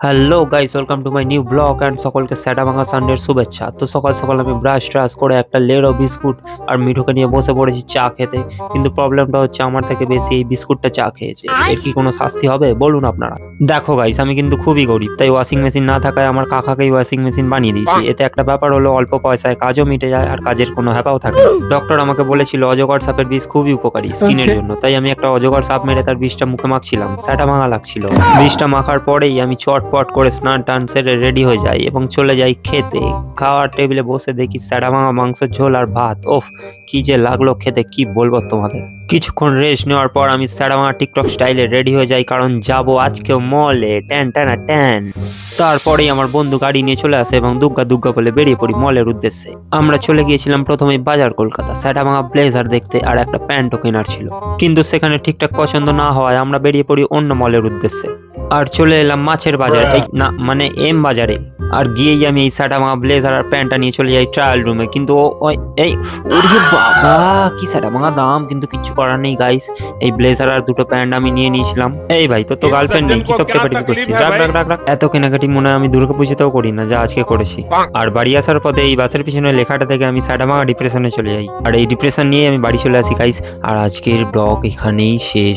Hello guys, welcome to my new blog and সকলকে স্যাটাভাঙা সানডের শুভেচ্ছা। তো সকাল সকাল আমি ব্রাশ ট্রাশ করে একটা লেরো বিস্কুট আর মিঠুকে নিয়ে বসে পড়েছি চা খেতে। কিন্তু প্রবলেমটা হচ্ছে আমার থেকে বেশি এই বিস্কুটটা চা খেয়েছে। এর কি কোনো শাস্তি হবে বলুন আপনারা? দেখো গাইস, আমি কিন্তু খুবই গরিব, তাই ওয়াশিং মেশিন না থাকায় আমার কাকাকেই ওয়াশিং মেশিন বানিয়ে দিয়েছি। এতে একটা ব্যাপার হলো, অল্প পয়সায় কাজও মিটে যায় আর কাজের কোনো হ্যাপাও থাকে না। ডক্টর আমাকে বলেছিল অজগর সাপের বিষ খুবই উপকারী স্কিনের জন্য, তাই আমি একটা অজগর সাপ মেরে তার বিষটা মুখে মাখছিলাম। স্যাটাভাঙা লাগছিল। বিষটা মাখার পরেই আমি চটপট করে স্নান টান সেরে রেডি হয়ে যাই এবং চলে যাই খেতে। খাওয়ার টেবিলে বসে দেখি স্যাটাভাঙা মাংসের ঝোল আর ভাত। ওফ, কি যে লাগলো খেতে, কি বলবো তোমাদের। কিছুক্ষণ রেস্ট নেওয়ার পর আমি স্যাটাভাঙা টিকটক স্টাইলে রেডি হয়ে যাই, কারণ যাবো আজকেও মলে। ট্যান টানা ট্যান। তারপরেই আমার বন্ধু গাড়ি নিয়ে চলে আসে এবং দুগ্গা দুগ্গা বলে বেরিয়ে পড়ি মলের উদ্দেশ্যে। আমরা চলে গিয়েছিলাম প্রথমে বাজার কলকাতা, স্যাটাভাঙা ব্লেজার দেখতে আর একটা প্যান্টও কেনার ছিল। কিন্তু সেখানে ঠিকঠাক পছন্দ না হওয়ায় আমরা বেরিয়ে পড়ি অন্য মলের উদ্দেশ্যে আর চলে এলাম মাছের বাজার, এই না মানে এম বাজারে। আর গিয়েই আমি এই স্যাটাভাঙা ব্লেজার আর প্যান্টটা নিয়ে চলে যাই ট্রায়াল রুমে। কিন্তু এই ওরে বাবা, কি স্যাটাভাঙা দাম, কিন্তু কিচ্ছু করার নেই গাইস। এই ব্লেজার আর দুটো প্যান্ট আমি নিয়ে নিয়েছিলাম। এই ভাই, তোর তো গার্লফ্রেন্ড নেই, কি সব টেপাটিপি করছিস? রাখ রাখ রাখ রাখ। এত কেনাকাটি মনে হয় আমি দুর্গাপুজোতেও করি না যা আজকে করেছি। আর বাড়ি আসার পথে এই বাসের পিছনে লেখাটা থেকে আমি স্যাটাভাঙা ডিপ্রেশনে চলে যাই। আর এই ডিপ্রেশন নিয়ে আমি বাড়ি চলে আসি গাইস। আর আজকের ব্লগ এখানেই শেষ।